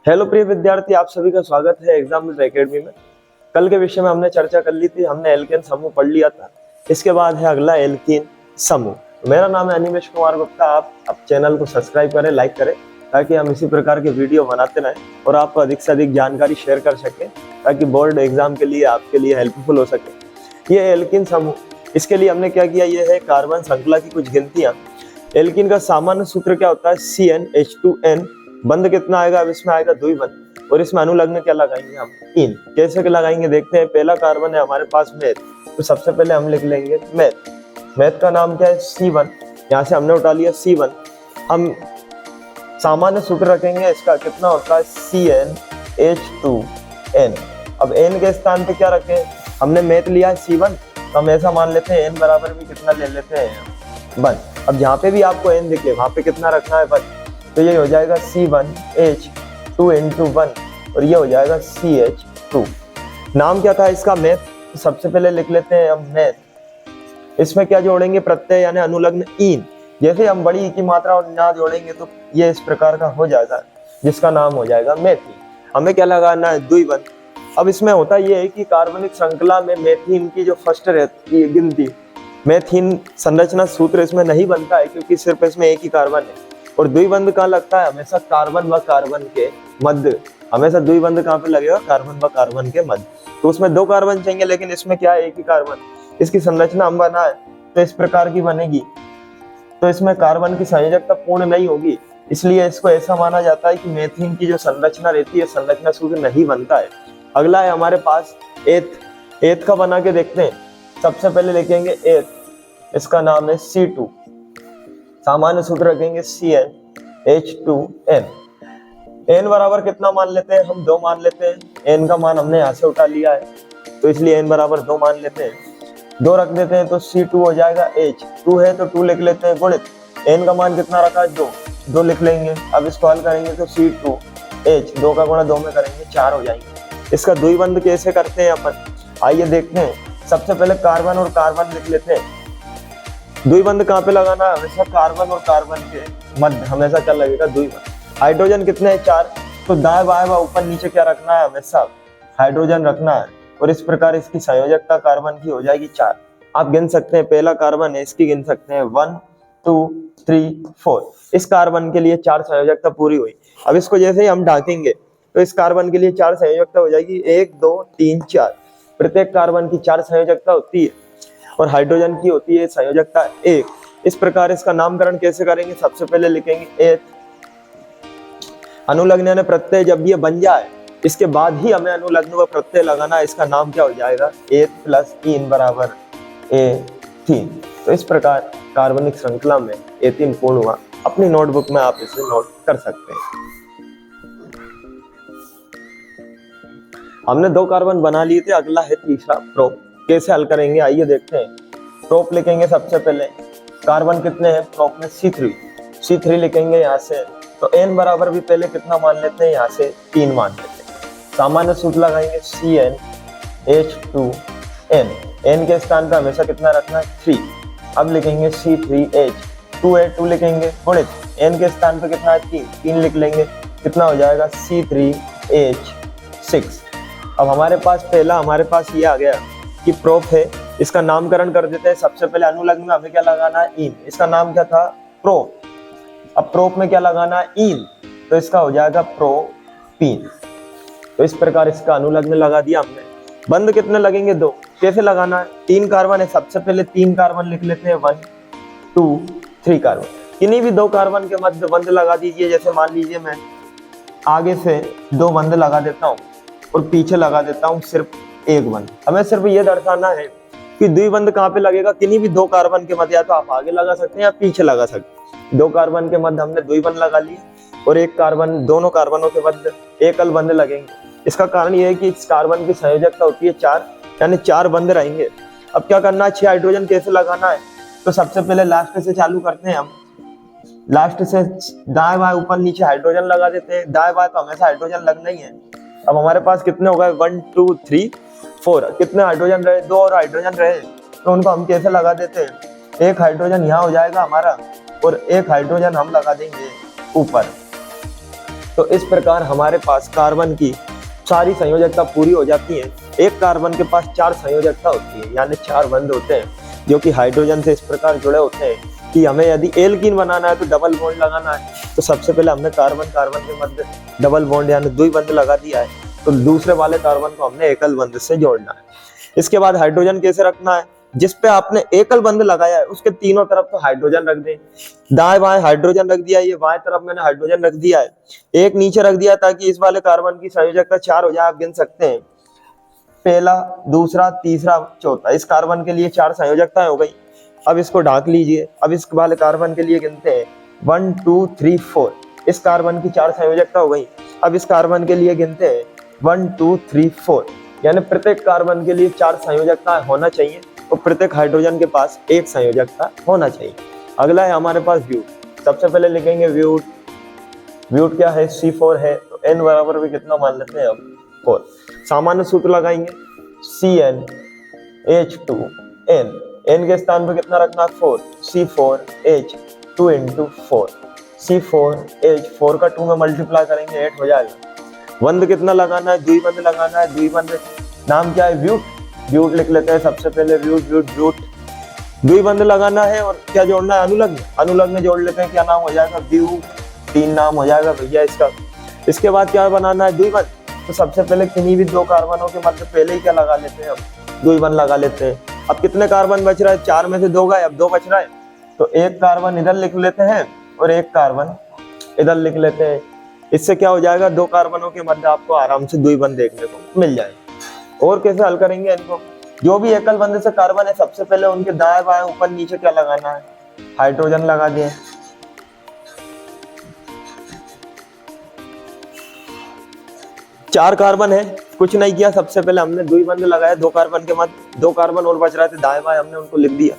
Hello प्रिय विद्यार्थी, आप सभी का स्वागत है एग्जाम विद एकेडमी में। कल के विषय में हमने चर्चा कर ली थी, हमने एल्केन समूह पढ़ लिया था। इसके बाद है अगला एल्कीन समूह। मेरा नाम है अनिमेश कुमार गुप्ता। आप चैनल को सब्सक्राइब करें, लाइक करें, ताकि हम इसी प्रकार के वीडियो बनाते रहें और आपको अधिक से अधिक जानकारी शेयर कर सकें, ताकि बोर्ड एग्जाम के लिए आपके लिए हेल्पफुल हो सके। ये एल्कीन समूह, इसके लिए हमने क्या किया, ये है कार्बन श्रृंखला की कुछ गिनतियां। एल्कीन का सामान्य सूत्र क्या होता है, CnH2n। बंध कितना आएगा, अब इसमें आएगा द्विबंध, और इसमें अनुलग्न क्या लगाएंगे हम, इन। कैसे के लगाएंगे देखते हैं। पहला कार्बन है हमारे पास मेथ, तो सबसे पहले हम लिख लेंगे मेथ। मेथ का नाम क्या है, C1। यहाँ से हमने उठा लिया C1। हम सामान्य सूत्र रखेंगे, इसका कितना होता है, CnH2n। अब n के स्थान पे क्या रखें, हमने मेथ लिया है C1, तो हम ऐसा मान लेते हैं n बराबर भी कितना ले लेते हैं, 1। अब जहाँ पे भी आपको n दिखे वहां पे कितना रखना है, 1। तो ये हो जाएगा C1H2 × 1, और ये हो जाएगा CH2। नाम क्या था इसका, मेथ। तो सबसे पहले लिख लेते हैं हम मेथ। इसमें क्या जोड़ेंगे, प्रत्यय यानी अनुलग्न इन। जैसे हम बड़ी ई की मात्रा और ना जोड़ेंगे तो ये इस प्रकार का हो जाएगा, जिसका नाम हो जाएगा मेथीन। हमें क्या लगाना है, द्विबंध। अब इसमें होता ये है कि कार्बनिक श्रृंखला में मेथीन की जो फर्स्ट रहती है गिनती, मेथीन संरचना सूत्र इसमें नहीं बनता है, क्योंकि सिर्फ इसमें एक ही कार्बन है। और द्विबंध कहाँ लगता है, हमेशा कार्बन व कार्बन के मध्य। हमेशा द्विबंध कहाँ पे लगेगा, कार्बन व कार्बन के मध्य। तो उसमें 2 कार्बन चाहिए, लेकिन इसमें क्या है, एक ही कार्बन। इसकी संरचना हम बनाए तो इस प्रकार की बनेगी, तो इसमें कार्बन की संयोजकता पूर्ण नहीं होगी, इसलिए इसको ऐसा माना जाता है कि मेथीन की जो संरचना रहती है, संरचना सूत्र नहीं बनता है। अगला है हमारे पास एथ। एथ का बना के देखते हैं। सबसे पहले लिखेंगे एथ, इसका नाम है C2। सामान्य सूत्र रखेंगे CnH2n। n बराबर कितना मान लेते हैं हम, 2 मान लेते हैं। n का मान हमने यहाँ से उठा लिया है, तो इसलिए n बराबर 2 मान लेते हैं। 2 रख देते हैं तो C2 हो जाएगा H। 2 है तो 2 लिख लेते हैं, गुणित n का मान कितना रखा है, 2 लिख लेंगे। अब इसको हल करेंगे तो C2H 2 का गुणा 2 में करेंगे, 4 हो जाएंगे। इसका द्विबंध कैसे करते हैं अपन, आइए देखते हैं। सबसे पहले कार्बन और कार्बन लिख लेते हैं। द्विबंध कहाँ पे लगाना है, हमेशा कार्बन और कार्बन के मध्य हमेशा क्या लगेगा, द्विबंध। हाइड्रोजन कितने हैं, 4। तो दाएं बाएं व ऊपर नीचे क्या रखना है, हमेशा हाइड्रोजन रखना है, और इस प्रकार इसकी संयोजकता कार्बन की हो जाएगी 4। आप गिन सकते हैं, पहला कार्बन है, इसकी गिन सकते हैं 1 2 3 4। इस कार्बन के लिए 4 संयोजकता पूरी हुई। अब इसको जैसे ही हम ढाकेंगे तो इस कार्बन के लिए 4 संयोजकता हो जाएगी, 1 2 3 4। प्रत्येक कार्बन की 4 संयोजकता होती है, और हाइड्रोजन की होती है संयोजकता 1। इस प्रकार इसका नामकरण कैसे करेंगे, सबसे पहले लिखेंगे एथ। अनुलग्न यानी प्रत्यय जब ये बन जाए, इसके बाद ही हमें अनुलग्न व प्रत्यय लगाना। इसका नाम क्या हो जाएगा, एथ प्लस इन बराबर एथीन। तो इस प्रकार कार्बनिक श्रृंखला में एथीन पूर्ण हुआ। अपनी नोटबुक में आप इसे नोट कर सकते हैं। हमने 2 कार्बन बना लिए थे, अगला है तीसरा प्रोप। कैसे हल करेंगे, आइए देखते हैं। प्रोप लिखेंगे सबसे पहले। कार्बन कितने हैं प्रोप में, C3 लिखेंगे यहाँ से। तो n बराबर भी पहले कितना मान लेते हैं, यहाँ से 3 मान लेते हैं। सामान्य सूत्र लगाएंगे CnH2n। n के स्थान पे हमेशा कितना रखना है, 3। अब लिखेंगे C3H। 2 है, 2 लिखेंगे, गुणित n के स्थान पे कितना है, 3 लिख लेंगे। कितना हो जाएगा, C3H6। अब हमारे पास ये आ गया कि प्रोप है, इसका नामकरण कर देते हैं। सबसे पहले अनुलग्न में हमें क्या लगाना है, इन। इसका नाम क्या था, प्रोप। अब प्रोप में क्या लगाना है, इन, तो इसका हो जाएगा प्रोपीन। तो इस प्रकार इसका अनुलग्न लगा दिया हमने। बंध कितने लगेंगे, 2। कैसे लगाना है, 3 कार्बन है, सबसे पहले 3 कार्बन लिख लेते हैं, 1 2 3 कार्बन। किन्हीं भी 2 कार्बन के मध्य बंध लगा दीजिए। जैसे मान लीजिए मैं आगे से 2 बंध लगा देता हूँ और पीछे लगा देता हूँ सिर्फ 1 बंध। हमें सिर्फ ये दर्शाना है कि द्विबंध कहाँ पे लगेगा, किन्हीं भी 2 कार्बन के मध्य। या तो आप आगे लगा सकते हैं या पीछे लगा सकते हैं। 2 कार्बन के मध्य हमने द्विबंध लगा लिए, और 1 कार्बन, दोनों कार्बनों के मध्य एकल बंध लगेंगे। इसका कारण ये है कि इस कार्बन की संयोजकता होती है 4, यानी 4 बंध रहेंगे। अब क्या करना है, 6 हाइड्रोजन कैसे लगाना है, तो सबसे पहले लास्ट से चालू करते हैं हम। लास्ट से दाएं बाएं ऊपर नीचे हाइड्रोजन लगा देते हैं। दाएं बाएं तो हमेशा हाइड्रोजन लगना ही है। अब हमारे पास कितने हो गए, 1 2 3 4। कितने हाइड्रोजन रहे, 2 और हाइड्रोजन रहे, तो उनको हम कैसे लगा देते हैं, 1 हाइड्रोजन यहाँ हो जाएगा हमारा, और 1 हाइड्रोजन हम लगा देंगे ऊपर। तो इस प्रकार हमारे पास कार्बन की सारी संयोजकता पूरी हो जाती है। एक कार्बन के पास 4 संयोजकता होती है, यानी 4 बंध होते हैं जो कि हाइड्रोजन से इस प्रकार जुड़े होते हैं कि हमें यदि एल्कीन बनाना है तो डबल बॉन्ड लगाना है, तो सबसे पहले हमने कार्बन कार्बन के मध्य डबल बॉन्ड यानी द्विबंध लगा दिया है, तो दूसरे वाले कार्बन को हमने एकल बंध से जोड़ना है। इसके बाद हाइड्रोजन कैसे रखना है, जिस पे आपने एकल बंध लगाया है उसके तीनों तरफ तो हाइड्रोजन रख दें। दाएं बाएं हाइड्रोजन रख दिया, ये बाएं तरफ मैंने हाइड्रोजन रख दिया है, एक नीचे रख दिया ताकि इस वाले कार्बन की संयोजकता 4 हो जाए। आप गिन सकते हैं, पहला, दूसरा, तीसरा, चौथा। इस कार्बन के लिए 4 संयोजकताएं हो गई। अब इसको ढाक लीजिए। अब इस वाले कार्बन के लिए गिनते हैं 1 2 3 4। इस कार्बन की 4 संयोजकता हो गई। अब इस कार्बन के लिए गिनते हैं 1 2 3 4, यानी प्रत्येक कार्बन के लिए 4 संयोजकता होना चाहिए और प्रत्येक हाइड्रोजन के पास 1 संयोजकता होना चाहिए। अगला है हमारे पास ब्यूट। सबसे पहले लिखेंगे ब्यूट। ब्यूट क्या है, C4 है, तो N बराबर भी कितना मान लेते हैं अब 4। सामान्य सूत्र लगाएंगे CnH2n। N के स्थान पर कितना रखना है 4, C4H2 × 4। C4H4 का 2 में मल्टीप्लाई करेंगे 8 हो जाएगा। बंध कितना लगाना है, द्विबंध लगाना है। द्विबंध नाम क्या है, ब्यूट। ब्यूट लिख लेते हैं सबसे पहले, ब्यूट ब्यूट ब्यूट। द्विबंध लगाना है और क्या जोड़ना है, अनुलग्न। अनुलग्न जोड़ लेते हैं, क्या नाम हो जाएगा, ब्यू। 3 नाम हो जाएगा भैया इसका। इसके बाद क्या बनाना है, द्विबंध। तो सबसे पहले किन्हीं भी 2 कार्बनों के मध्य पहले ही क्या लगा लेते हैं, हम द्विबंध लगा लेते हैं। अब कितने कार्बन बच रहा है, 4 में से 2 गए, अब 2 बच रहा है, तो 1 कार्बन इधर लिख लेते हैं और 1 कार्बन इधर लिख लेते हैं। इससे क्या हो जाएगा, 2 कार्बनों के मध्य आपको आराम से द्विबंध देखने को मिल जाएगा। और कैसे हल करेंगे इनको, जो भी एकल बंध से कार्बन है सबसे पहले उनके दाएं बाएं ऊपर नीचे क्या लगाना है, हाइड्रोजन लगा दिए। चार कार्बन है, कुछ नहीं किया, सबसे पहले हमने द्विबंध लगाया 2 कार्बन के मध्य। 2 कार्बन और बच रहे थे दाएं बाएं, हमने उनको लिख दिया।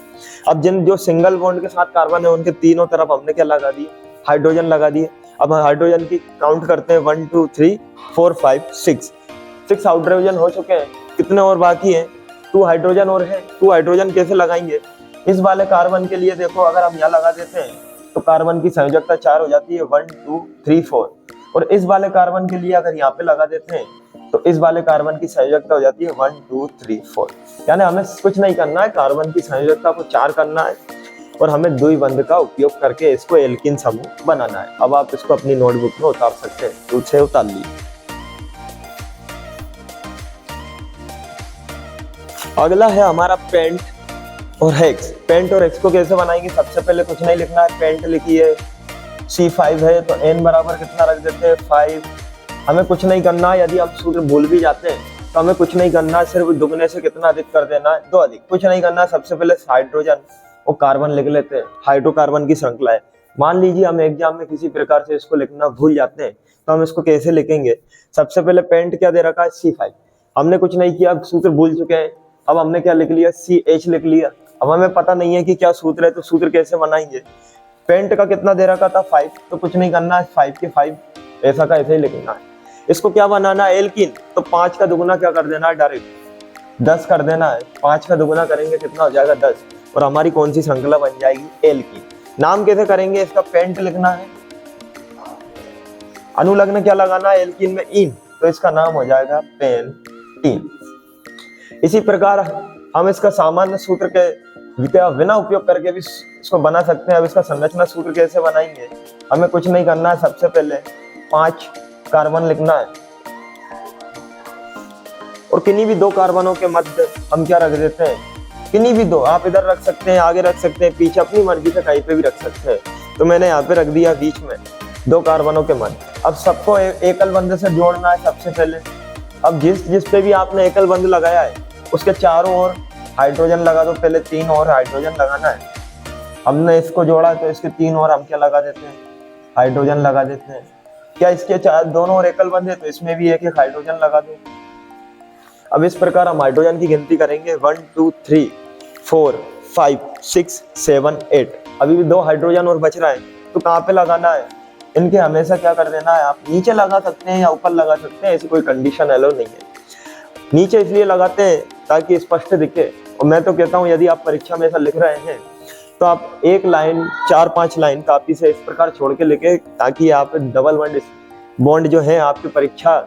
अब जिन जो सिंगल बॉन्ड के साथ कार्बन है उनके तीनों तरफ हमने क्या लगा दिए, हाइड्रोजन लगा दिए। अब हाइड्रोजन की काउंट करते हैं 1 2 3 4 5 6। 6 हाइड्रोजन हो चुके हैं, कितने और बाकी हैं, 2 हाइड्रोजन और है। 2 हाइड्रोजन कैसे लगाएंगे, इस वाले कार्बन के लिए देखो, अगर हम यहाँ लगा देते हैं तो कार्बन की संयोजकता 4 हो जाती है, 1 2 3 4। और इस वाले कार्बन के लिए अगर यहाँ पे लगा देते हैं तो इस वाले कार्बन की संयोजकता हो जाती है 1 2 3 4। यानी हमें कुछ नहीं करना है, कार्बन की संयोजकता को 4 करना है और हमें द्विबंध का उपयोग करके इसको एल्कीन समूह बनाना है। अब आप इसको अपनी नोटबुक में उतार सकते हैं, तो उसे उतार लीजिए। अगला है हमारा पेंट और हेक्स। पेंट और हेक्स को कैसे बनाएंगे, सबसे पहले कुछ नहीं लिखना है, पेंट लिखिए, C5 है तो N बराबर कितना रख देते हैं 5। हमें कुछ नहीं करना है, यदि हम सूत्र भूल भी जाते हैं तो हमें कुछ नहीं करना है, सिर्फ दुगने से कितना अधिक कर देना है, 2 अधिक। कुछ नहीं करना है, सबसे पहले हाइड्रोजन और कार्बन लिख लेते हैं, हाइड्रोकार्बन की श्रृंखला है। मान लीजिए हम एग्जाम में किसी प्रकार से इसको लिखना भूल जाते हैं तो हम इसको कैसे लिखेंगे, सबसे पहले पेंट क्या दे रखा है C5, हमने कुछ नहीं किया, सूत्र भूल चुके हैं। अब हमने क्या लिख लिया, CH लिख लिया। अब हमें पता नहीं है कि क्या सूत्र है, तो सूत्र कैसे बनाएंगे, पेंट का कितना दे रखा था 5, तो कुछ नहीं करना है, 5 के 5 ऐसा का ऐसे ही लिखना है। इसको क्या बनाना है, एल्कीन, तो 5 का दुगुना क्या कर देना है, डायरेक्ट 10 कर देना है। 5 का दुगुना करेंगे कितना हो जाएगा 10, और हमारी कौन सी श्रृंखला बन जाएगी, एल्कीन। नाम कैसे करेंगे इसका, पेंट लिखना है, अनुलग्न क्या लगाना है एल्कीन में, इन, तो इसका नाम हो जाएगा पेंटीन। इसी प्रकार हम इसका सामान्य सूत्र के बिना उपयोग करके भी इसको बना सकते हैं। अब इसका संरचना सूत्र कैसे बनाएंगे, हमें कुछ नहीं करना है, सबसे पहले 5 कार्बन लिखना है और किन्हीं भी 2 कार्बनों के मध्य हम क्या रख देते हैं, किन्हीं भी 2, आप इधर रख सकते हैं, आगे रख सकते हैं, पीछे, अपनी मर्जी से कहीं पे भी रख सकते हैं। तो मैंने यहाँ पे रख दिया बीच में 2 कार्बनों के मध्य। अब सबको एकल बंध से जोड़ना है सबसे पहले। अब जिस पे भी आपने एकल बंध लगाया है उसके चारों ओर हाइड्रोजन लगा दो, पहले 3 और हाइड्रोजन लगाना है। हमने इसको जोड़ा तो इसके 3 और हम क्या लगा देते हैं, हाइड्रोजन लगा देते हैं। क्या इसके दोनों ओर एकल बंध है तो इसमें भी एक हाइड्रोजन लगा दो। अब इस प्रकार हम हाइड्रोजन की गिनती करेंगे 1 2 3 4 5 6 7 8। अभी भी 2 हाइड्रोजन और बच रहा है, तो कहाँ पे लगाना है, इनके हमेशा क्या कर देना है, आप नीचे लगा सकते हैं या ऊपर लगा सकते हैं, ऐसी कोई कंडीशन अलाउ नहीं है। नीचे इसलिए लगाते हैं ताकि स्पष्ट दिखे, और मैं तो कहता हूँ यदि आप परीक्षा में ऐसा लिख रहे हैं तो आप 1 लाइन 4-5 लाइन कापी से इस प्रकार छोड़ के लिखे, ताकि आप डबल बंड बॉन्ड जो है आपकी परीक्षा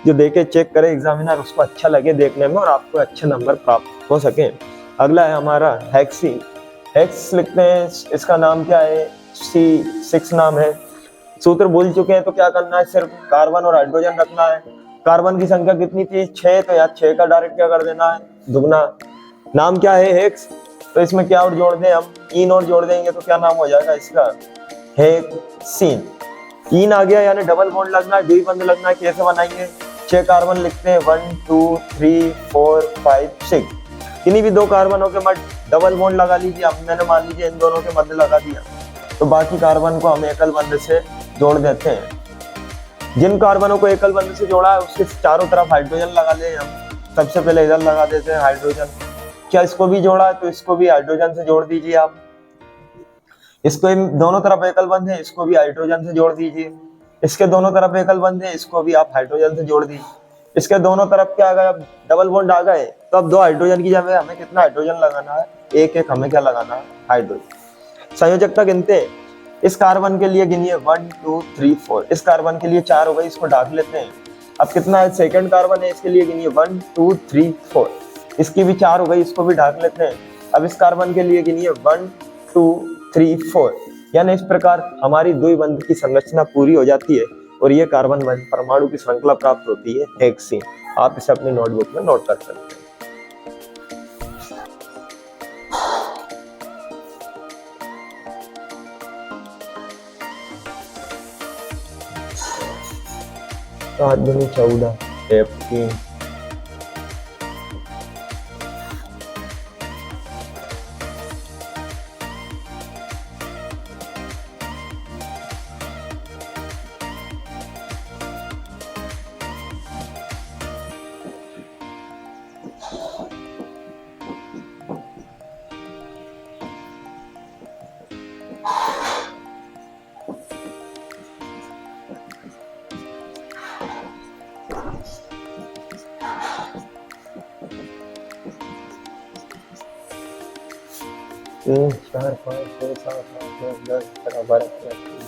जो देके चेक करे एग्जामिनर, उसको अच्छा लगे देखने में और आपको अच्छे नंबर प्राप्त हो सके। अगला है हमारा हेक्सी। हेक्स लिखते हैं, इसका नाम क्या है, C6 नाम है। सूत्र भूल चुके हैं तो क्या करना है, सिर्फ कार्बन और हाइड्रोजन रखना है। कार्बन की संख्या कितनी थी, 6, तो यार 6 का डायरेक्ट क्या कर देना है, दुगना। नाम क्या है, हेक्स, तो इसमें क्या और जोड़ दें हम, इन और जोड़ देंगे तो क्या नाम हो जाएगा इसका, हेक्सीन। इन आ गया यानी डबल बॉन्ड लगना है, द्विबंध लगना है। कैसे बनाएंगे, 6 कार्बन लिखते हैं, 1 2 3 4 5 6। किन्हीं भी 2 कार्बनों के मध्य डबल बॉन्ड लगा लीजिए। अब मैंने मान लीजिए इन दोनों के मध्य लगा दिया, तो बाकी कार्बन को हम एकल बंध से जोड़ देते हैं। जिन कार्बनों को एकल बंध से जोड़ा है उसके चारों तरफ हाइड्रोजन लगा ले हम। सबसे पहले इधर लगा देते हैं हाइड्रोजन। क्या इसको भी जोड़ा है, तो इसको भी हाइड्रोजन से जोड़ दीजिए आप। इसको दोनों तरफ एकल बंध है, इसको भी हाइड्रोजन से जोड़ दीजिए। इसके दोनों तरफ एकल बंध है, इसको भी आप हाइड्रोजन से जोड़ दीजिए। इसके दोनों तरफ क्या आ गया, डबल बॉन्ड आ गए, तो अब 2 हाइड्रोजन की जगह हमें कितना हाइड्रोजन लगाना है, एक एक हमें क्या लगाना है, हाइड्रोजन। संयोजकता गिनते हैं, इस कार्बन के लिए गिनिए 1 2 3 4। इस कार्बन के लिए 4 हो गई, इसको ढाक लेते हैं। अब कितना है, सेकंड कार्बन है, इसके लिए गिनिए 1 2 3 4। इसकी भी 4 हो गई, इसको भी ढाक लेते हैं। अब इस कार्बन के लिए गिनिए 1 2 3 4। यानी इस प्रकार हमारी द्विबंध की संरचना पूरी हो जाती है और ये कार्बन परमाणु की श्रृंखला प्राप्त होती है, हेक्सीन। आप इसे अपनी नोटबुक में नोट कर सकते हैं। सात दूनी 14, F3। तीन 4 5 6 7 8 9 10 11 12 13।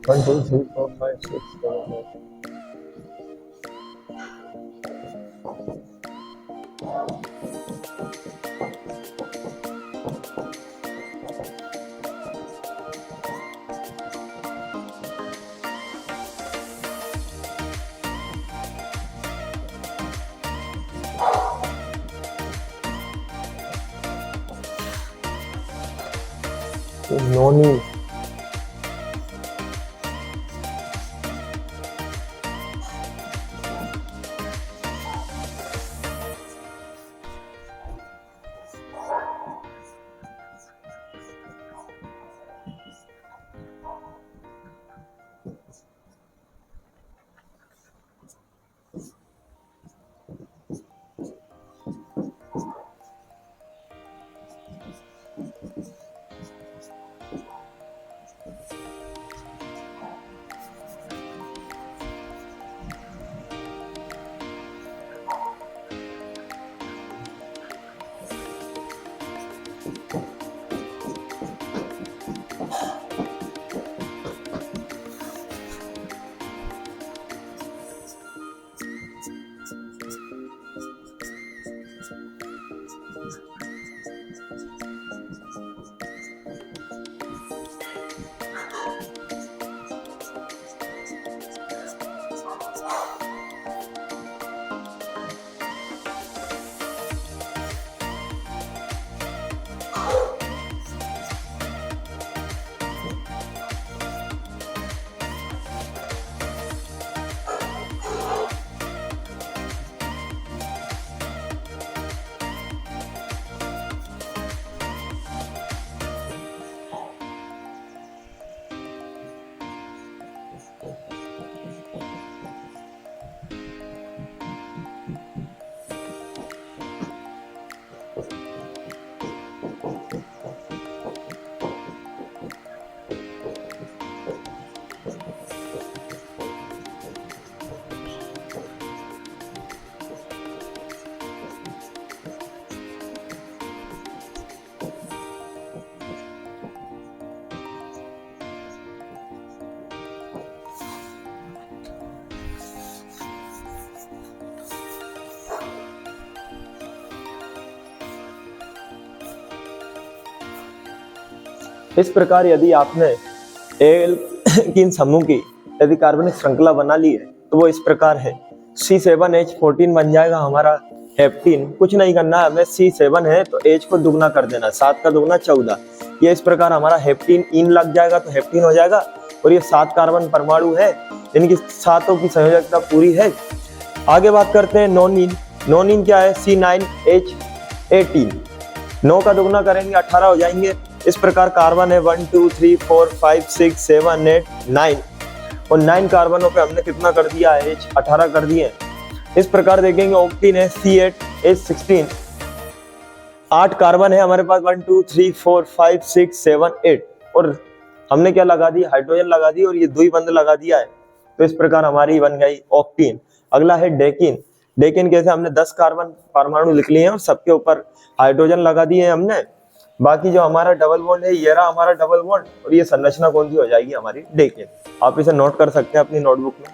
One, two, three, four, five, six, seven, eight. Noni. इस प्रकार यदि आपने एल्कीन समूह की यदि कार्बनिक श्रृंखला बना ली है तो वो इस प्रकार है, C7H14 बन जाएगा हमारा हेप्टीन। कुछ नहीं करना है हमें, C7 है तो H को दुगना कर देना, 7 का दुगना 14। ये इस प्रकार हमारा हेप्टीन इन लग जाएगा तो हेप्टीन हो जाएगा। और ये 7 कार्बन परमाणु है, इनकी सातों की संयोजकता पूरी है। आगे बात करते हैं नोनिन। नोनिन क्या है, C9H18। 9 का दुगना करेंगे 18 हो जाएंगे। इस प्रकार कार्बन है 1 2 3 4 5 6 7 8 9 और 9 कार्बनों पे हमने कितना कर दिया है, H 18 कर दिए। इस प्रकार देखेंगे ऑक्टीन है C8H16। 8 कार्बन है हमारे पास 1 2 3 4 5 6 7 8 और हमने क्या लगा दी, हाइड्रोजन लगा दी और ये द्विबंध लगा दिया है। तो इस प्रकार हमारी बन गई ऑक्टीन। अगला है डेकिन। डेकिन कैसे, हमने 10 कार्बन परमाणु लिख लिए हैं और सबके ऊपर हाइड्रोजन लगा दिए हैं हमने। बाकी जो हमारा डबल बॉन्ड है ये रहा हमारा डबल बॉन्ड और ये संरचना कौन सी हो जाएगी हमारी, डेकिन। आप इसे नोट कर सकते हैं अपनी नोटबुक में।